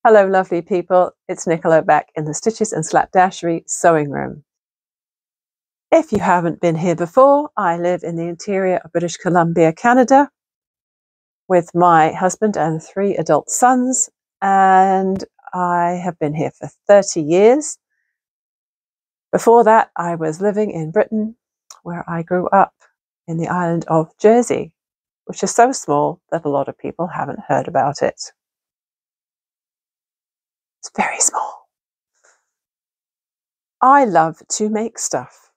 Hello lovely people, it's Nikol back in the Stitches and Slapdashery sewing room. If you haven't been here before, I live in the interior of British Columbia, Canada with my husband and 3 adult sons, and I have been here for 30 years. Before that I was living in Britain, where I grew up in the island of Jersey, which is so small that a lot of people haven't heard about it. It's very small. I love to make stuff.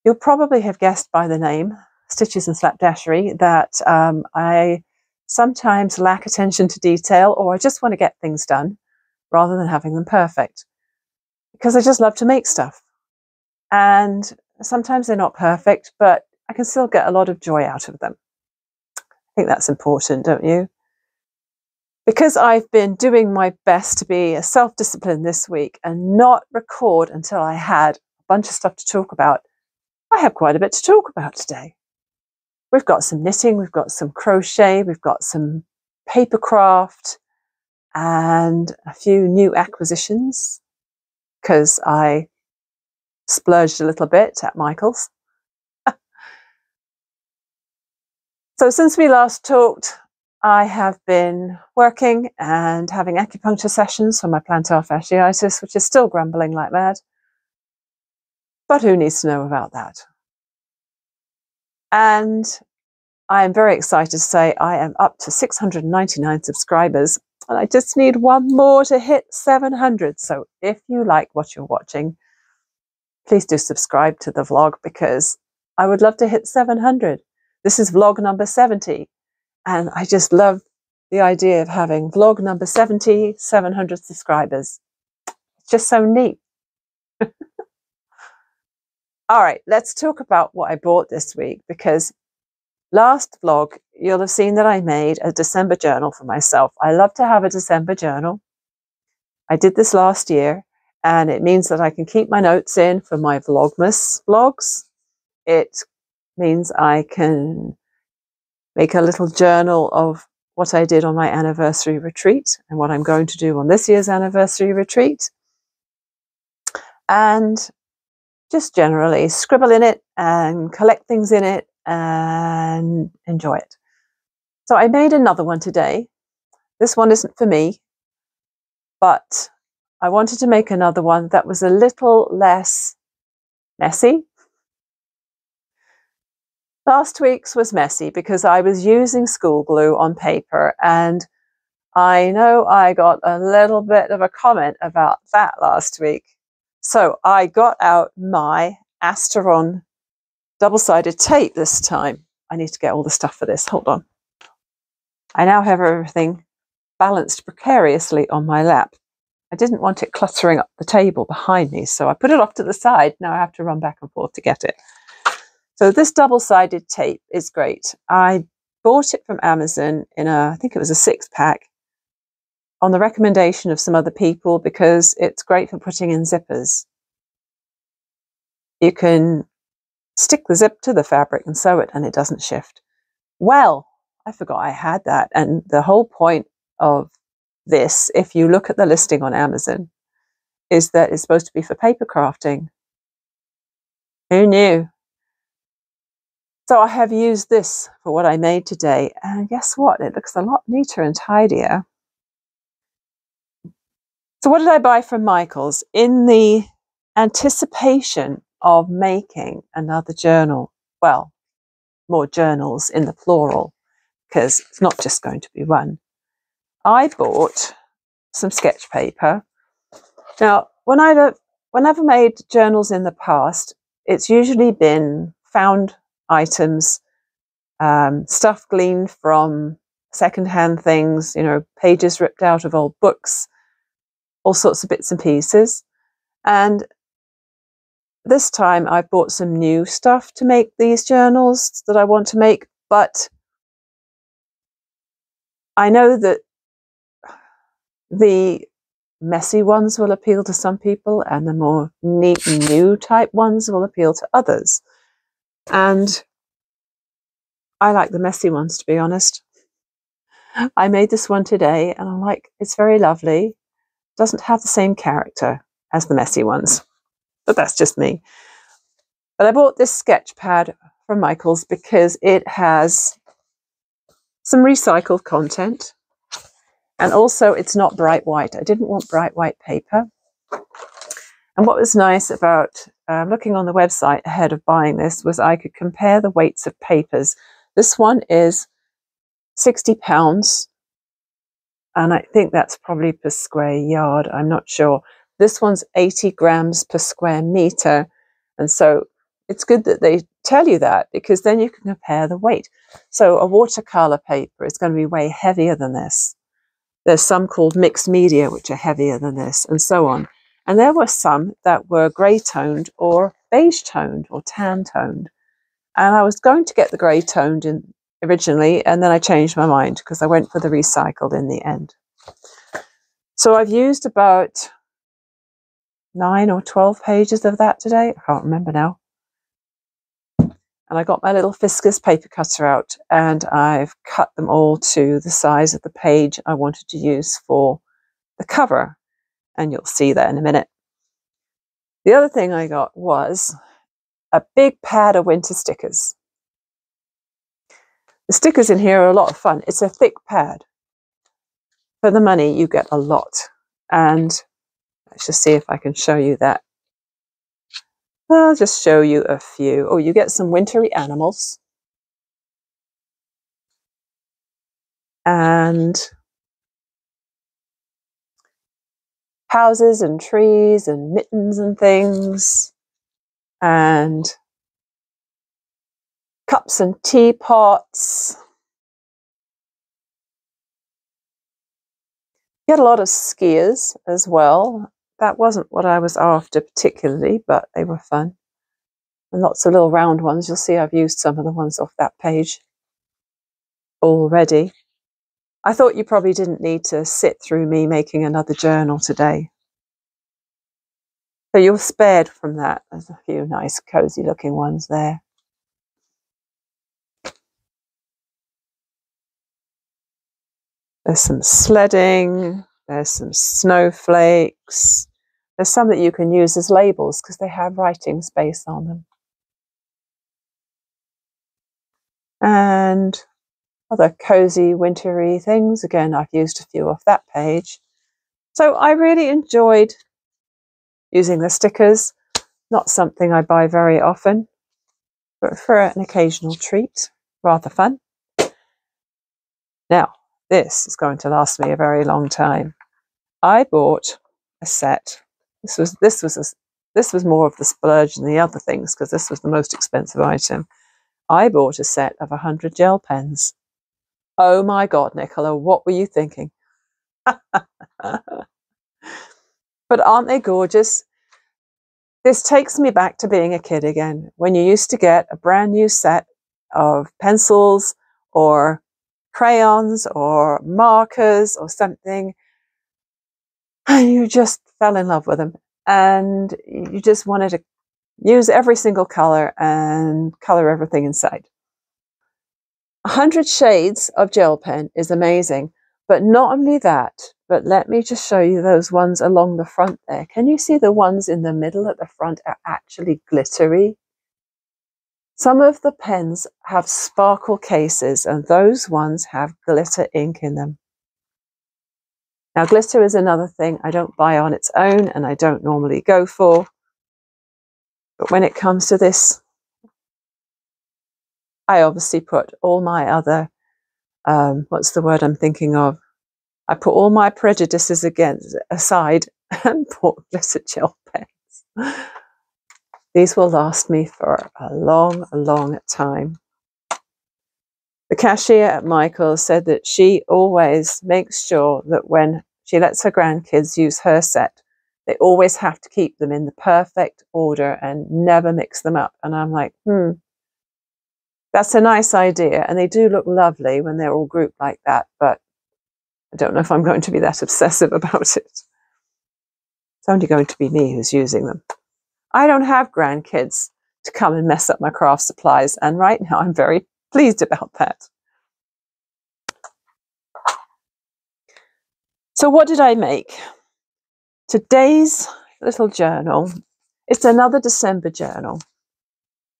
You'll probably have guessed by the name, Stitches and Slapdashery, that I sometimes lack attention to detail, or I just want to get things done rather than having them perfect. Because I just love to make stuff. And sometimes they're not perfect, but I can still get a lot of joy out of them. I think that's important, don't you? Because I've been doing my best to be self-disciplined this week and not record until I had a bunch of stuff to talk about, I have quite a bit to talk about today. We've got some knitting, we've got some crochet, we've got some papercraft, and a few new acquisitions, because I splurged a little bit at Michael's. So since we last talked, I have been working and having acupuncture sessions for my plantar fasciitis, which is still grumbling like mad. But who needs to know about that? And I am very excited to say I am up to 699 subscribers, and I just need one more to hit 700. So if you like what you're watching, please do subscribe to the vlog, because I would love to hit 700. This is vlog number 70. And I just love the idea of having vlog number 70, 700 subscribers. It's just so neat. All right, let's talk about what I bought this week, because last vlog, you'll have seen that I made a December journal for myself. I love to have a December journal. I did this last year, and it means that I can keep my notes in for my Vlogmas vlogs. It means I can make a little journal of what I did on my anniversary retreat and what I'm going to do on this year's anniversary retreat. And just generally scribble in it and collect things in it and enjoy it. So I made another one today. This one isn't for me, but I wanted to make another one that was a little less messy. Last week's was messy because I was using school glue on paper, and I know I got a little bit of a comment about that last week. So I got out my Aran double-sided tape this time. I need to get all the stuff for this. Hold on. I now have everything balanced precariously on my lap. I didn't want it cluttering up the table behind me, so I put it off to the side. Now I have to run back and forth to get it. So this double-sided tape is great. I bought it from Amazon in I think it was a 6-pack, on the recommendation of some other people, because it's great for putting in zippers. You can stick the zip to the fabric and sew it, and it doesn't shift. Well, I forgot I had that. And the whole point of this, if you look at the listing on Amazon, is that it's supposed to be for paper crafting. Who knew? So I have used this for what I made today, and guess what? It looks a lot neater and tidier. So what did I buy from Michael's? In the anticipation of making another journal, well, more journals in the plural, because it's not just going to be one, I bought some sketch paper. Now, whenever I've made journals in the past, it's usually been found items, stuff gleaned from secondhand things, you know, pages ripped out of old books, all sorts of bits and pieces. And this time I bought some new stuff to make these journals that I want to make, but I know that the messy ones will appeal to some people, and the more neat new type ones will appeal to others. And I like the messy ones, to be honest. I made this one today and I'm like, it's very lovely. Doesn't have the same character as the messy ones, but that's just me. But I bought this sketch pad from Michael's because it has some recycled content. And also it's not bright white. I didn't want bright white paper. And what was nice about looking on the website ahead of buying this was I could compare the weights of papers. This one is £60, and I think that's probably per square yard. I'm not sure. This one's 80 grams per square meter. And so it's good that they tell you that, because then you can compare the weight. So a watercolor paper is going to be way heavier than this. There's some called mixed media, which are heavier than this, and so on. And there were some that were grey toned or beige toned or tan toned. And I was going to get the grey toned in originally, and then I changed my mind because I went for the recycled in the end. So I've used about 9 or 12 pages of that today. I can't remember now. And I got my little Fiskus paper cutter out and I've cut them all to the size of the page I wanted to use for the cover. And you'll see that in a minute. The other thing I got was a big pad of winter stickers. The stickers in here are a lot of fun. It's a thick pad. For the money, you get a lot. And let's just see if I can show you that. I'll just show you a few. Oh, you get some wintry animals. And houses and trees and mittens and things. And cups and teapots. Get a lot of skiers as well. That wasn't what I was after particularly, but they were fun. And lots of little round ones. You'll see I've used some of the ones off that page already. I thought you probably didn't need to sit through me making another journal today. So you're spared from that. There's a few nice cozy looking ones there. There's some sledding. There's some snowflakes. There's some that you can use as labels because they have writing space on them. And other cozy, wintry things. Again, I've used a few off that page. So I really enjoyed using the stickers. Not something I buy very often, but for an occasional treat. Rather fun. Now, this is going to last me a very long time. I bought a set. This was more of the splurge than the other things because this was the most expensive item. I bought a set of 100 gel pens. Oh my God, Nicola, what were you thinking? But aren't they gorgeous? This takes me back to being a kid again, when you used to get a brand new set of pencils or crayons or markers or something, and you just fell in love with them and you just wanted to use every single color and color everything inside. 100 shades of gel pen is amazing, but not only that, but let me just show you those ones along the front there. Can you see the ones in the middle at the front are actually glittery? Some of the pens have sparkle cases and those ones have glitter ink in them. Now, glitter is another thing I don't buy on its own and I don't normally go for. But when it comes to this, I obviously put all my other, what's the word I'm thinking of? I put all my prejudices aside and bought glitter gel pens. These will last me for a long, long time. The cashier at Michael's said that she always makes sure that when she lets her grandkids use her set, they always have to keep them in the perfect order and never mix them up. And I'm like, that's a nice idea. And they do look lovely when they're all grouped like that. But I don't know if I'm going to be that obsessive about it. It's only going to be me who's using them. I don't have grandkids to come and mess up my craft supplies. And right now I'm very pleased about that. So what did I make? Today's little journal, it's another December journal.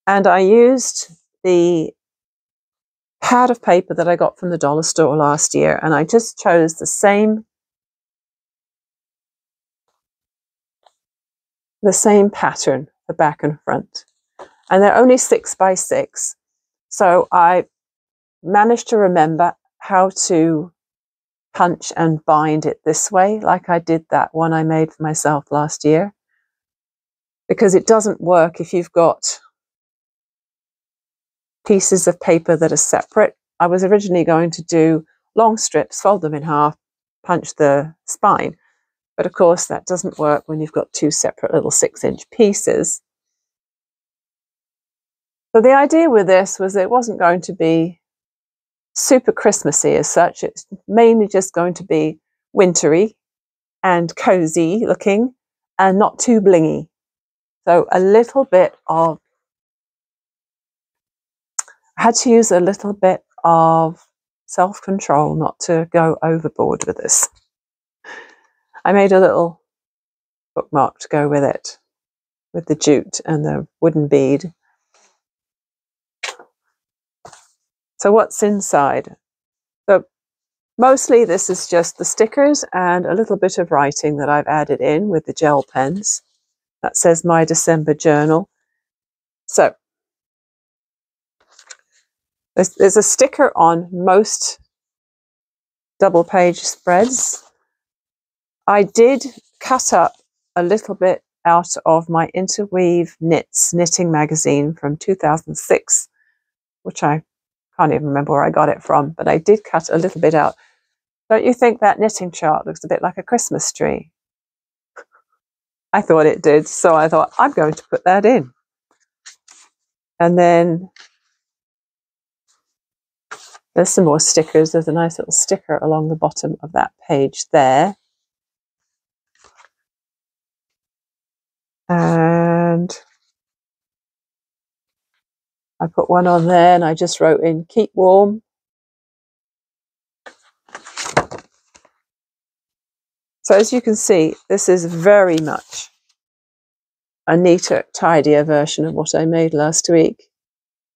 And I used the pad of paper that I got from the dollar store last year, and I just chose the same pattern, the back and front. And they're only 6 by 6. So I managed to remember how to punch and bind it this way, like I did that one I made for myself last year. Because it doesn't work if you've got pieces of paper that are separate. I was originally going to do long strips, fold them in half, punch the spine. But of course, that doesn't work when you've got 2 separate little 6-inch pieces. So the idea with this was that it wasn't going to be super Christmassy as such. It's mainly just going to be wintry and cozy looking and not too blingy. So a little bit of, I had to use a little bit of self-control not to go overboard with this. I made a little bookmark to go with it, with the jute and the wooden bead. So what's inside? So mostly this is just the stickers and a little bit of writing that I've added in with the gel pens. That says My December Journal. So there's a sticker on most double page spreads. I did cut up a little bit out of my Interweave Knits knitting magazine from 2006, which I can't even remember where I got it from, but I did cut a little bit out. Don't you think that knitting chart looks a bit like a Christmas tree? I thought it did, so I thought I'm going to put that in. And then there's some more stickers. There's a nice little sticker along the bottom of that page there. And I put one on there and I just wrote in, keep warm. So as you can see, this is very much a neater, tidier version of what I made last week.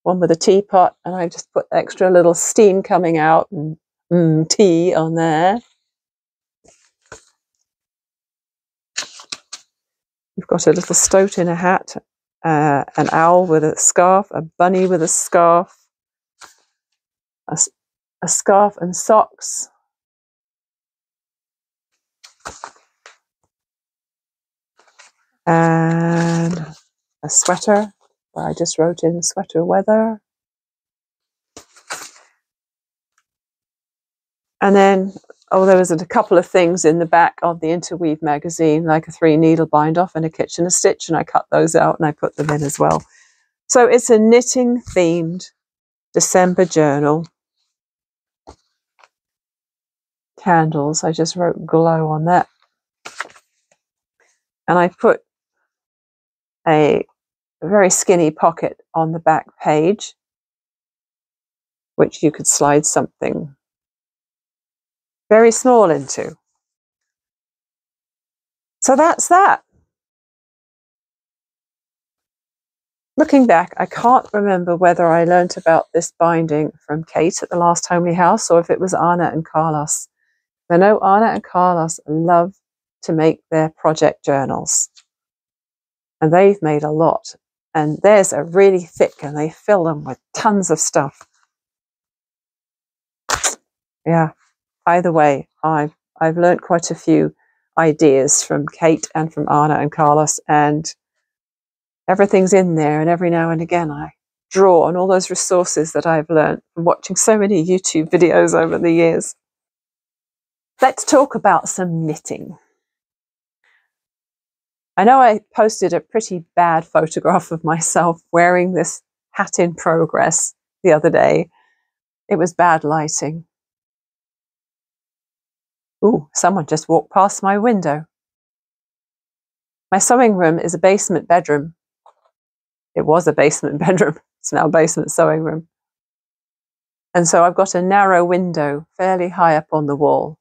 One with a teapot, and I just put extra little steam coming out and tea on there. We've got a little stoat in a hat, an owl with a scarf, a bunny with a scarf, a scarf and socks. And a sweater, where I just wrote in sweater weather. And then, oh, there was a couple of things in the back of the Interweave magazine, like a 3-needle bind off and a Kitchener stitch, and I cut those out and I put them in as well. So it's a knitting themed December journal. Candles, I just wrote glow on that. And I put a very skinny pocket on the back page, which you could slide something very small into. So that's that. Looking back, I can't remember whether I learnt about this binding from Kate at the last Homely House or if it was Anna and Carlos. I know Anna and Carlos love to make their project journals, and they've made a lot, and theirs are really thick and they fill them with tons of stuff. Yeah, either way, I've learned quite a few ideas from Kate and from Anna and Carlos, and everything's in there, and every now and again I draw on all those resources that I've learned from watching so many YouTube videos over the years. Let's talk about some knitting. I know I posted a pretty bad photograph of myself wearing this hat in progress the other day. It was bad lighting. Ooh, someone just walked past my window. My sewing room is a basement bedroom. It was a basement bedroom. It's now a basement sewing room. And so I've got a narrow window fairly high up on the wall.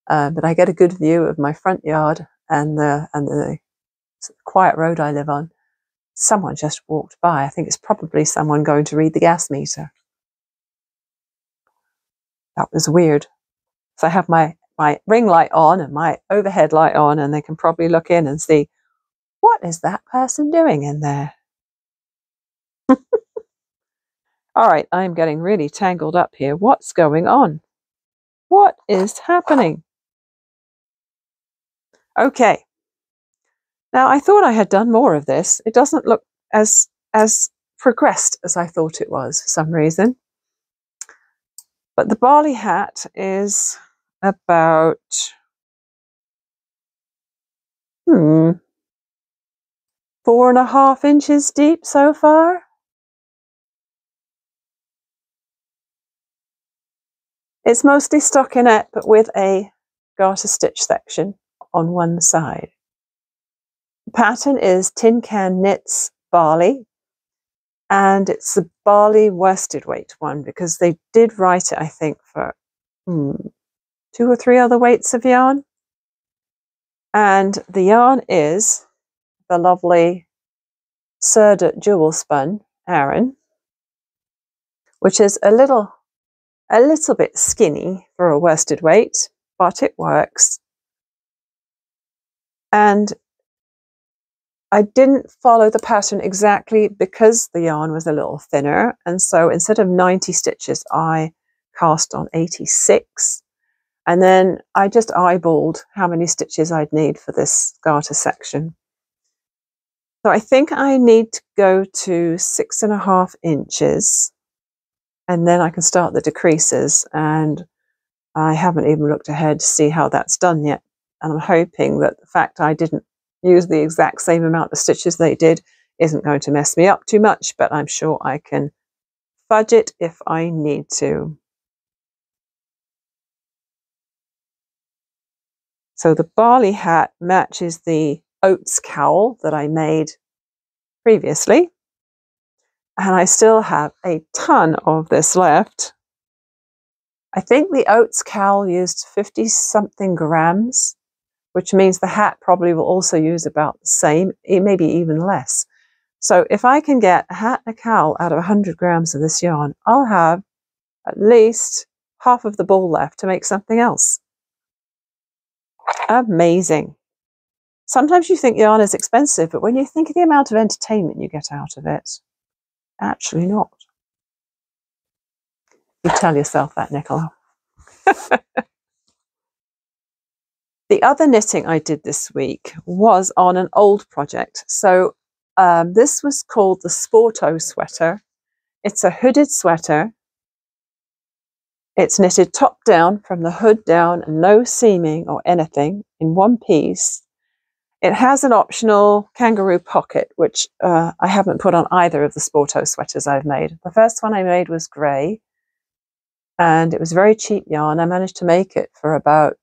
but I get a good view of my front yard and the quiet road I live on. Someone just walked by. I think it's probably someone going to read the gas meter. That was weird. So I have my ring light on and my overhead light on, and they can probably look in and see, what is that person doing in there? All right, I'm getting really tangled up here. What's going on? What is happening? Okay. Now, I thought I had done more of this. It doesn't look as progressed as I thought it was for some reason. But the Barley hat is about 4.5 inches deep so far. It's mostly stockinette, but with a garter stitch section on one side. The pattern is TinCanKnits Barley, and it's the Barley worsted weight one, because they did write it, I think, for 2 or 3 other weights of yarn. And the yarn is the lovely Sirdar Jewelspun Aran, which is a little bit skinny for a worsted weight, but it works. And I didn't follow the pattern exactly because the yarn was a little thinner, and so instead of 90 stitches I cast on 86, and then I just eyeballed how many stitches I'd need for this garter section. So I think I need to go to 6.5 inches, and then I can start the decreases, and I haven't even looked ahead to see how that's done yet. And I'm hoping that the fact I didn't use the exact same amount of stitches they did isn't going to mess me up too much, but I'm sure I can fudge it if I need to. So the Barley hat matches the oats cowl that I made previously, and I still have a ton of this left. I think the oats cowl used 50-something grams, which means the hat probably will also use about the same, maybe even less. So if I can get a hat and a cowl out of 100 grams of this yarn, I'll have at least half of the ball left to make something else. Amazing. Sometimes you think yarn is expensive, but when you think of the amount of entertainment you get out of it, actually not. You tell yourself that, Nikol. The other knitting I did this week was on an old project. So this was called the Sporto sweater. It's a hooded sweater. It's knitted top down from the hood down, and no seaming or anything, in one piece. It has an optional kangaroo pocket, which I haven't put on either of the Sporto sweaters I've made. The first one I made was grey, and it was very cheap yarn. I managed to make it for about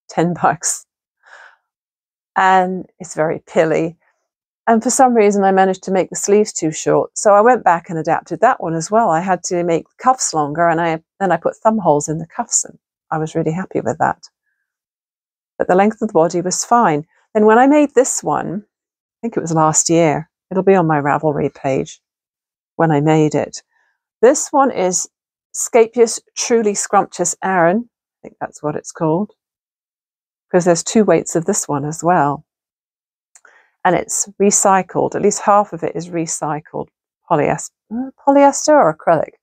$10. And it's very pilly. And for some reason, I managed to make the sleeves too short. So I went back and adapted that one as well. I had to make the cuffs longer, and then I put thumb holes in the cuffs, and I was really happy with that. But the length of the body was fine. Then when I made this one, I think it was last year, it'll be on my Ravelry page when I made it. This one is Scheepjes Truly Scrumptious Aran. I think that's what it's called, because there's 2 weights of this one as well. And it's recycled. At least half of it is recycled polyester or acrylic.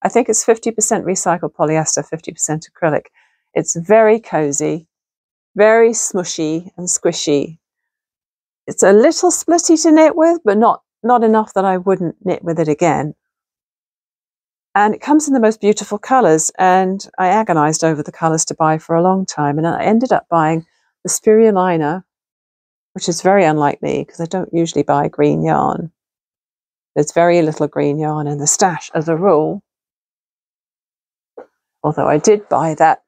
I think it's 50% recycled polyester, 50% acrylic. It's very cozy, very smushy and squishy. It's a little splitty to knit with, but not enough that I wouldn't knit with it again. And it comes in the most beautiful colours, and I agonized over the colours to buy for a long time, and I ended up buying the spirulina, which is very unlike me because I don't usually buy green yarn. There's very little green yarn in the stash as a rule, although I did buy that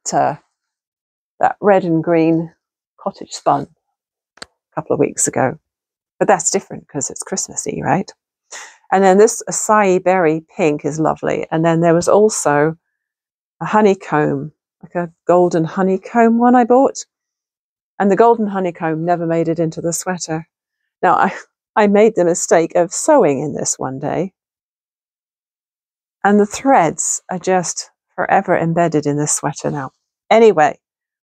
red and green cottage spun a couple of weeks ago, but that's different because it's Christmassy, right? And then this acai berry pink is lovely. And then there was also a honeycomb like a golden honeycomb one I bought. And the golden honeycomb never made it into the sweater. Now, I made the mistake of sewing in this one day, and the threads are just forever embedded in this sweater now. Anyway,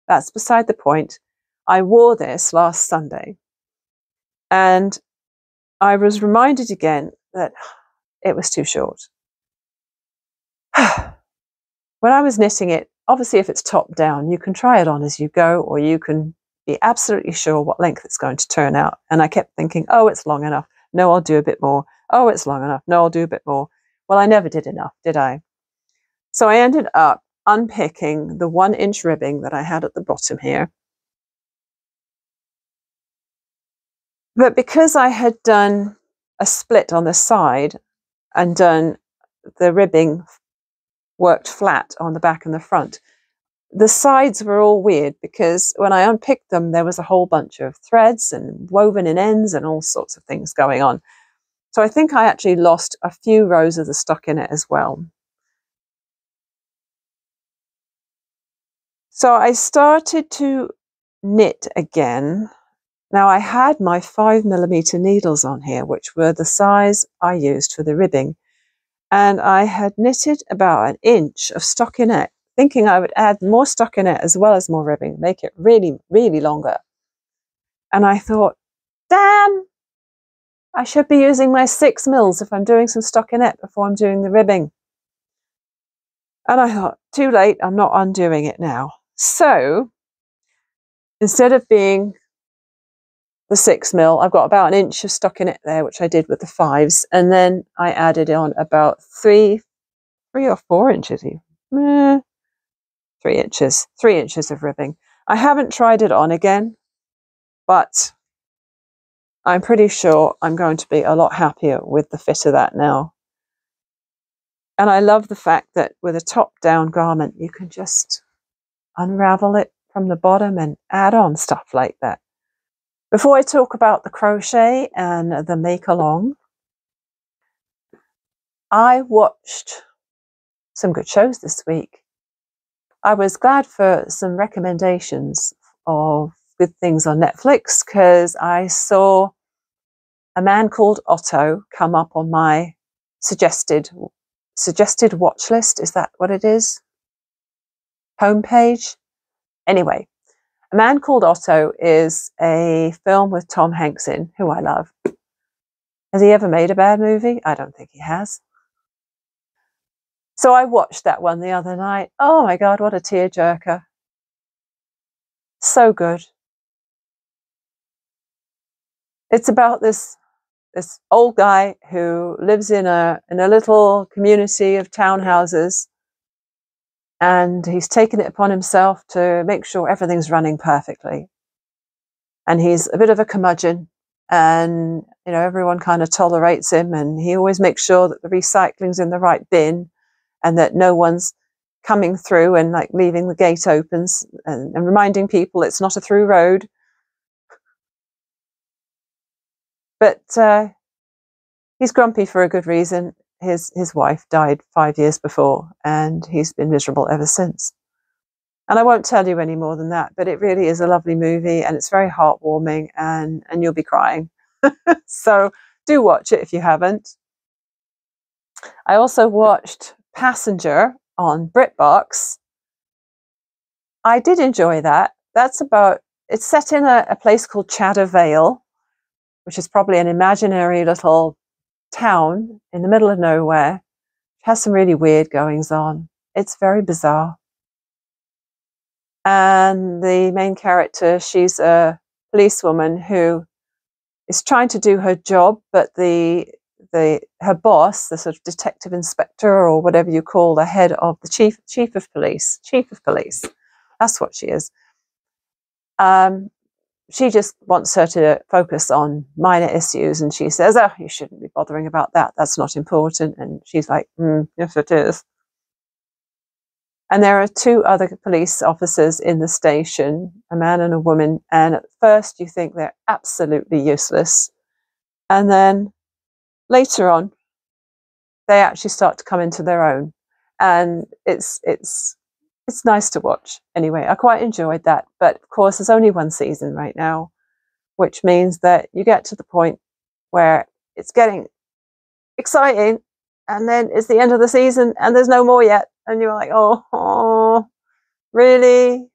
that's beside the point. I wore this last Sunday, and I was reminded again that it was too short. When I was knitting it, obviously if it's top down, you can try it on as you go, or you can be absolutely sure what length it's going to turn out. And I kept thinking, oh, it's long enough. No, I'll do a bit more. Oh, it's long enough. No, I'll do a bit more. Well, I never did enough, did I? So I ended up unpicking the 1-inch ribbing that I had at the bottom here. But because I had done a split on the side and done the ribbing worked flat on the back and the front, the sides were all weird because when I unpicked them, there was a whole bunch of threads and woven in ends and all sorts of things going on. So I think I actually lost a few rows of the stockinette as well. So I started to knit again. Now I had my 5mm needles on here, which were the size I used for the ribbing. And I had knitted about 1 inch of stockinette, thinking I would add more stockinette as well as more ribbing, make it really, really longer. And I thought, damn, I should be using my 6mm if I'm doing some stockinette before I'm doing the ribbing. And I thought, too late, I'm not undoing it now. So instead of being the 6mm, I've got about 1 inch of stockinette there, which I did with the 5s. And then I added on about 3 or 4 inches even. 3 inches. 3 inches of ribbing. I haven't tried it on again, but I'm pretty sure I'm going to be a lot happier with the fit of that now. And I love the fact that with a top-down garment, you can just unravel it from the bottom and add on stuff like that. Before I talk about the crochet and the make-along, I watched some good shows this week. I was glad for some recommendations of good things on Netflix because I saw A Man Called Otto come up on my suggested watch list. Is that what it is? Homepage? Anyway, A Man Called Otto is a film with Tom Hanks in, who I love. Has he ever made a bad movie? I don't think he has. So I watched that one the other night. Oh my God, what a tearjerker. So good. It's about this old guy who lives in a little community of townhouses, and he's taken it upon himself to make sure everything's running perfectly. And he's a bit of a curmudgeon, and everyone kind of tolerates him, and he always makes sure that the recycling's in the right bin and that no one's coming through and like leaving the gate open and reminding people it's not a through road. But he's grumpy for a good reason. His wife died 5 years before, and he's been miserable ever since. And I won't tell you any more than that, but it really is a lovely movie, and it's very heartwarming, and you'll be crying. So do watch it if you haven't. I also watched Passenger on BritBox. I did enjoy that. It's set in a place called Cheddar Vale, which is probably an imaginary little town in the middle of nowhere. It has some really weird goings on. It's very bizarre. And the main character, she's a policewoman who is trying to do her job, but her boss, the sort of detective inspector or whatever you call the head of the chief of police, that's what she is. She just wants her to focus on minor issues, and she says, oh, you shouldn't be bothering about that. That's not important. And she's like, yes, it is. And there are 2 other police officers in the station, a man and a woman. And at first you think they're absolutely useless. And then later on, they actually start to come into their own. And it's it's nice to watch. Anyway, I quite enjoyed that. But of course, there's only one season right now, which means that you get to the point where it's getting exciting, and then it's the end of the season and there's no more yet. And you're like, oh, really?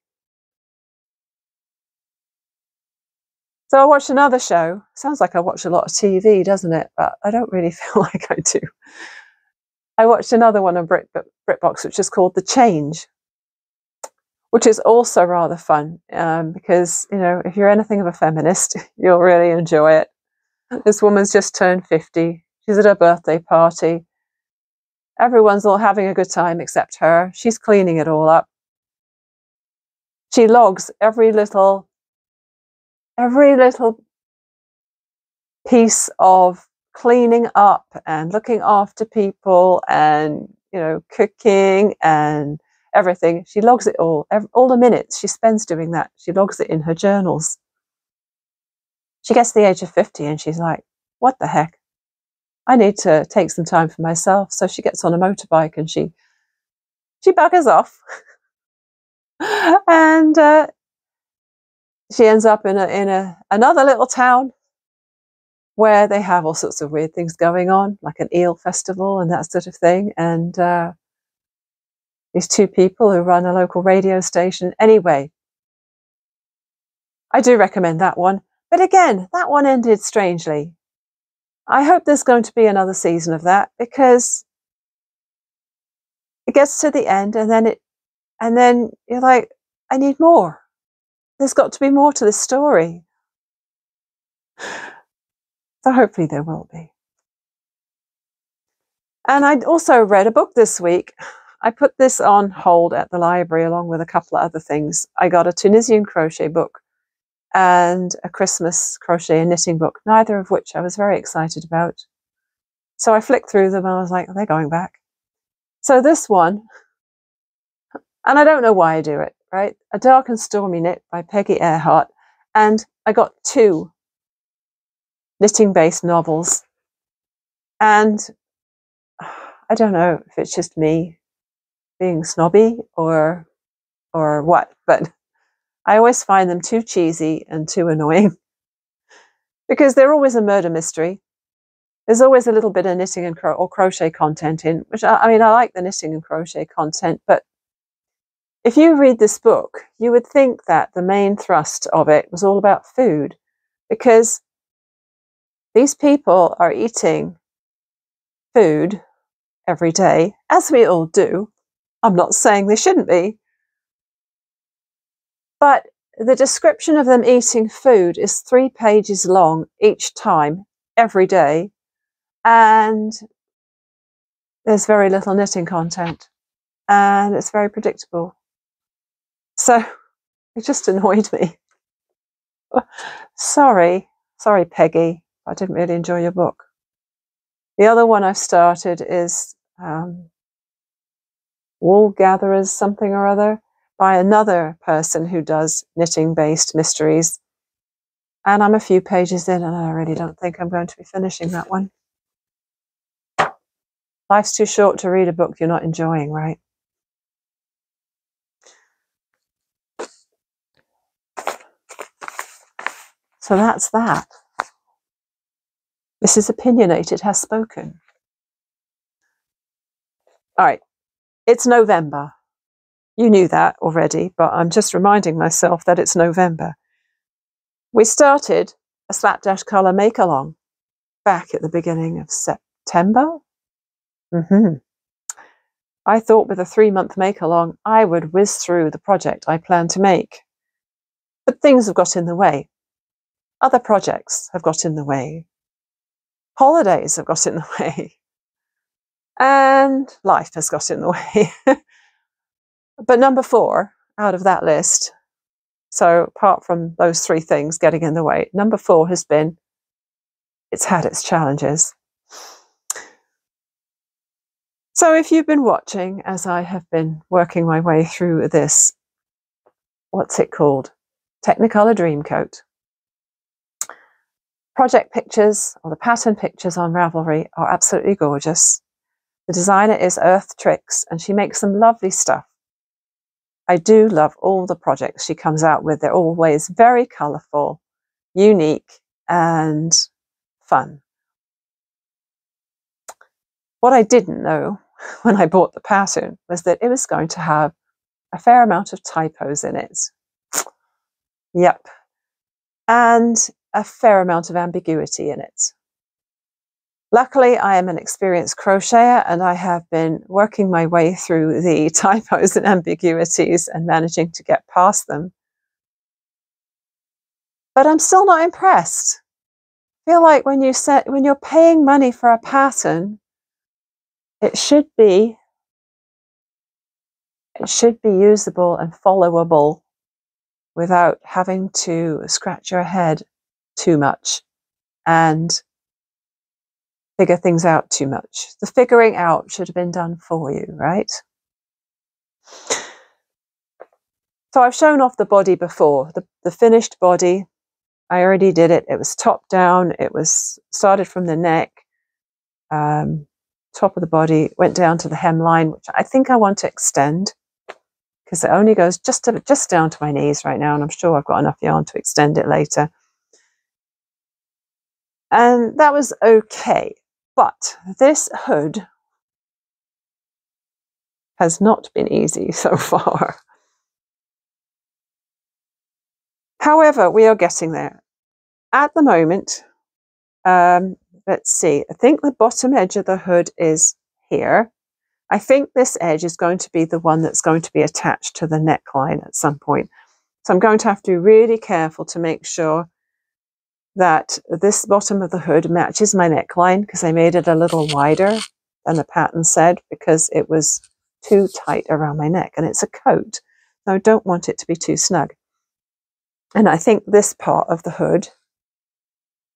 So I watched another show. Sounds like I watch a lot of TV, doesn't it? But I don't really feel like I do. I watched another one on BritBox, which is called The Change, which is also rather fun because, you know, if you're anything of a feminist, you'll really enjoy it. This woman's just turned 50. She's at her birthday party. Everyone's all having a good time except her. She's cleaning it all up. She logs every little piece of cleaning up and looking after people and, you know, cooking and everything. She logs it all the minutes she spends doing that. She logs it in her journals. She gets to the age of 50 and she's like, what the heck? I need to take some time for myself. So she gets on a motorbike and she buggers off. And she ends up in another little town where they have all sorts of weird things going on, like an eel festival and that sort of thing. And these two people who run a local radio station. Anyway, I do recommend that one. But again, that one ended strangely. I hope there's going to be another season of that, because it gets to the end and then you're like, I need more. There's got to be more to this story. So hopefully there will be. And I also read a book this week. I put this on hold at the library along with a couple of other things. I got a Tunisian crochet book and a Christmas crochet and knitting book, neither of which I was very excited about. So I flicked through them and I was like, they're going back. So this one, and I don't know why I do it, right? A Dark and Stormy Knit by Peggy Earhart. And I got 2 knitting-based novels. And I don't know if it's just me being snobby or what, but I always find them too cheesy and too annoying because they're always a murder mystery. There's always a little bit of knitting and or crochet content in, which I mean, I like the knitting and crochet content, but if you read this book, you would think that the main thrust of it was all about food, because these people are eating food every day, as we all do. I'm not saying they shouldn't be. But the description of them eating food is 3 pages long each time, every day. And there's very little knitting content. And it's very predictable. So it just annoyed me. Sorry, Peggy. I didn't really enjoy your book. The other one I've started is Wool Gatherers something or other, by another person who does knitting-based mysteries. And I'm a few pages in and I really don't think I'm going to be finishing that one. Life's too short to read a book you're not enjoying, right? So that's that. Mrs. Opinionated has spoken. All right, it's November. You knew that already, but I'm just reminding myself that it's November. We started a Slapdash Colour make-along back at the beginning of September. I thought with a 3-month make-along, I would whiz through the project I planned to make. But things have got in the way. Other projects have got in the way. Holidays have got in the way. And life has got in the way. But number 4 out of that list, so apart from those 3 things getting in the way, number 4 has been, it's had its challenges. So if you've been watching as I have been working my way through this, what's it called? Technicolor Dreamcoat. Project pictures, or the pattern pictures on Ravelry, are absolutely gorgeous. The designer is Earth Tricks and she makes some lovely stuff. I do love all the projects she comes out with. They're always very colourful, unique, and fun. What I didn't know when I bought the pattern was that it was going to have a fair amount of typos in it. Yep. And a fair amount of ambiguity in it. Luckily, I am an experienced crocheter and I have been working my way through the typos and ambiguities and managing to get past them. But I'm still not impressed. I feel like when you're paying money for a pattern, it should be usable and followable without having to scratch your head too much and figure things out too much. The figuring out should have been done for you, right? So I've shown off the body before, the finished body. I already did it. It was top down. It was started from the neck, top of the body, went down to the hemline, which I think I want to extend because it only goes just down to my knees right now, and I'm sure I've got enough yarn to extend it later. And that was okay. But this hood has not been easy so far. However, we are getting there. At the moment, let's see, I think the bottom edge of the hood is here. I think this edge is going to be the one that's going to be attached to the neckline at some point. So I'm going to have to be really careful to make sure that this bottom of the hood matches my neckline, because I made it a little wider than the pattern said because it was too tight around my neck, and it's a coat, so I don't want it to be too snug. And I think this part of the hood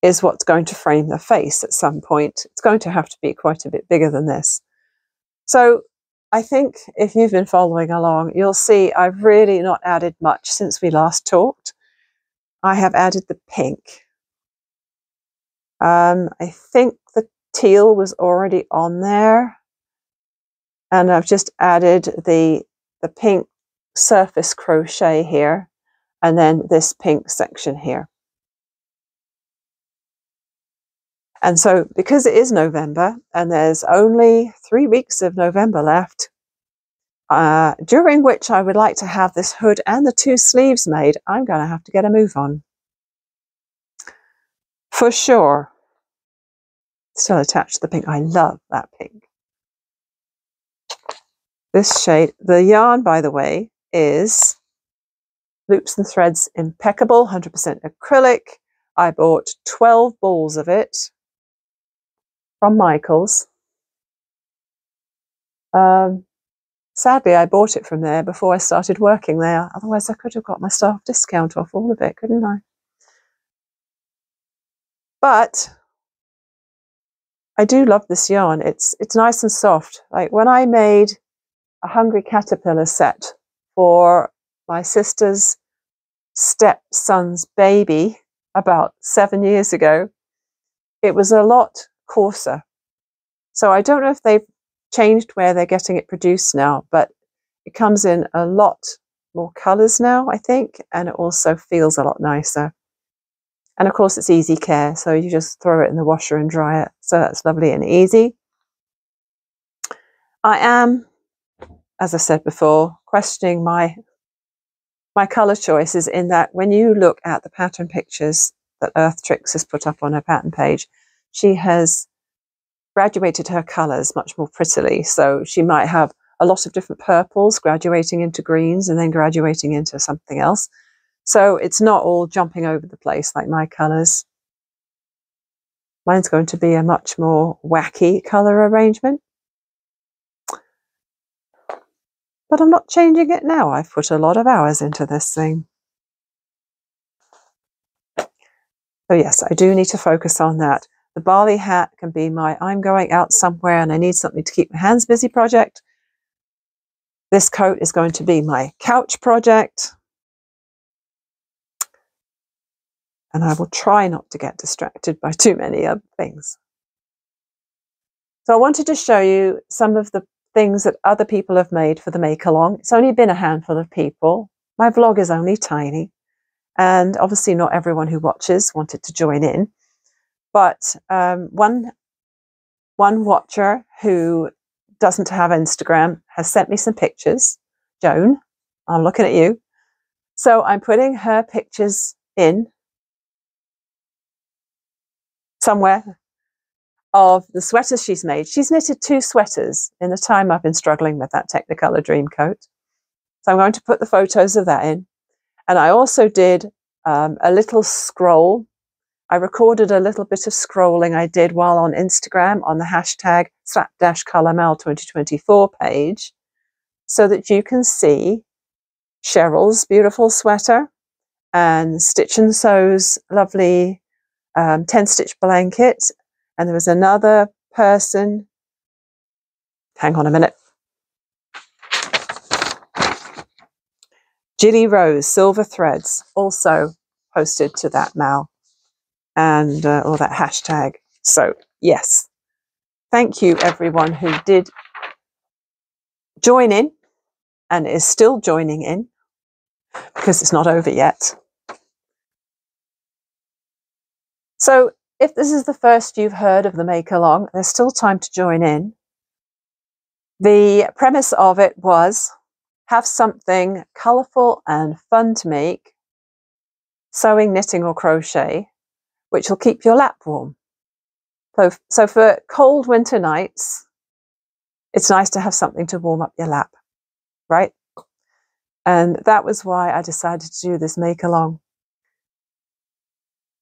is what's going to frame the face at some point. It's going to have to be quite a bit bigger than this. So I think if you've been following along, you'll see I've really not added much since we last talked. I have added the pink. I think the teal was already on there, and I've just added the pink surface crochet here, and then this pink section here. And so because it is November and there's only 3 weeks of November left, during which I would like to have this hood and the 2 sleeves made, I'm going to have to get a move on. For sure. Still attached to the pink. I love that pink. This shade, the yarn, by the way, is Loops and Threads Impeccable, 100% acrylic. I bought 12 balls of it from Michael's. Sadly, I bought it from there before I started working there. Otherwise, I could have got my staff discount off all of it, couldn't I? But I do love this yarn. It's nice and soft. Like when I made a Hungry Caterpillar set for my sister's stepson's baby about 7 years ago, it was a lot coarser. So I don't know if they've changed where they're getting it produced now, but it comes in a lot more colours now, I think, and it also feels a lot nicer. And of course, it's easy care, so you just throw it in the washer and dry it. So that's lovely and easy. I am, as I said before, questioning my colour choices, in that when you look at the pattern pictures that Earth Tricks has put up on her pattern page, she has graduated her colours much more prettily. So she might have a lot of different purples graduating into greens and then graduating into something else. So it's not all jumping over the place like my colours. Mine's going to be a much more wacky colour arrangement. But I'm not changing it now. I've put a lot of hours into this thing. So yes, I do need to focus on that. The Barley hat can be my I'm going out somewhere and I need something to keep my hands busy project. This coat is going to be my couch project. And I will try not to get distracted by too many other things. So I wanted to show you some of the things that other people have made for the Make Along. It's only been a handful of people. My vlog is only tiny, and obviously not everyone who watches wanted to join in. But one watcher who doesn't have Instagram has sent me some pictures. Joan, I'm looking at you. So I'm putting her pictures in somewhere of the sweaters she's made. She's knitted 2 sweaters in the time I've been struggling with that Technicolor dream coat. So I'm going to put the photos of that in. And I also did a little scroll. I recorded a little bit of scrolling I did while on Instagram on the hashtag /ColorMal2024 page, so that you can see Cheryl's beautiful sweater and Stitch and Sew's lovely 10-stitch blanket. And there was another person, hang on a minute, Gilly Rose, Silver Threads, also posted to that Mal and or that hashtag. So yes, thank you everyone who did join in and is still joining in, because it's not over yet. So if this is the first you've heard of the Make Along, there's still time to join in. The premise of it was have something colourful and fun to make, sewing, knitting or crochet, which will keep your lap warm. So for cold winter nights, it's nice to have something to warm up your lap, right? And that was why I decided to do this Make Along.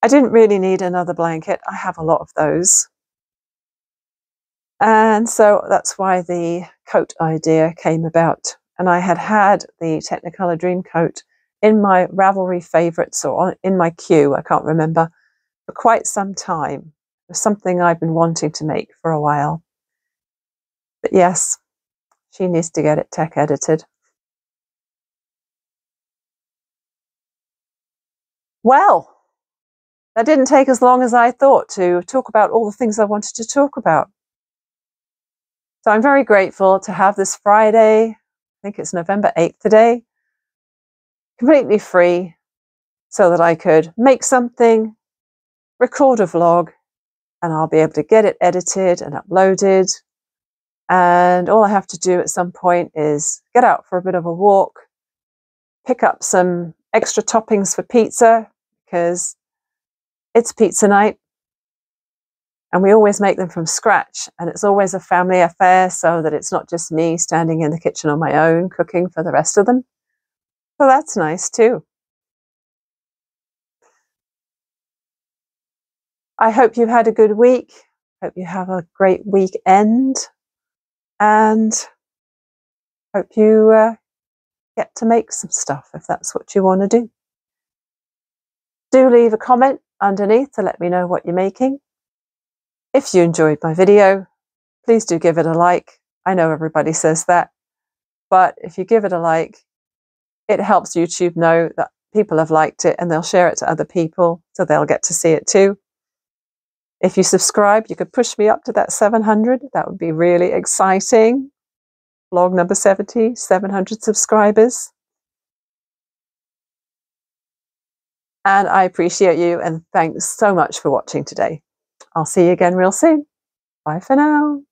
I didn't really need another blanket. I have a lot of those. And so that's why the coat idea came about. And I had the Technicolor Dream Coat in my Ravelry favourites, or in my queue, I can't remember, for quite some time. It was something I've been wanting to make for a while. But yes, she needs to get it tech edited. Well, that didn't take as long as I thought to talk about all the things I wanted to talk about. So I'm very grateful to have this Friday, I think it's November 8th today, completely free, so that I could make something, record a vlog, and I'll be able to get it edited and uploaded. And all I have to do at some point is get out for a bit of a walk, pick up some extra toppings for pizza, because it's pizza night. And we always make them from scratch, and it's always a family affair, so that it's not just me standing in the kitchen on my own cooking for the rest of them. So that's nice too. I hope you've had a good week. Hope you have a great weekend, and hope you get to make some stuff if that's what you want to do. Do leave a comment underneath to let me know what you're making. If you enjoyed my video, please do give it a like. I know everybody says that, but if you give it a like, it helps YouTube know that people have liked it, and they'll share it to other people so they'll get to see it too. If you subscribe, you could push me up to that 700. That would be really exciting. Vlog number 70, 700 subscribers. And I appreciate you, and thanks so much for watching today. I'll see you again real soon. Bye for now.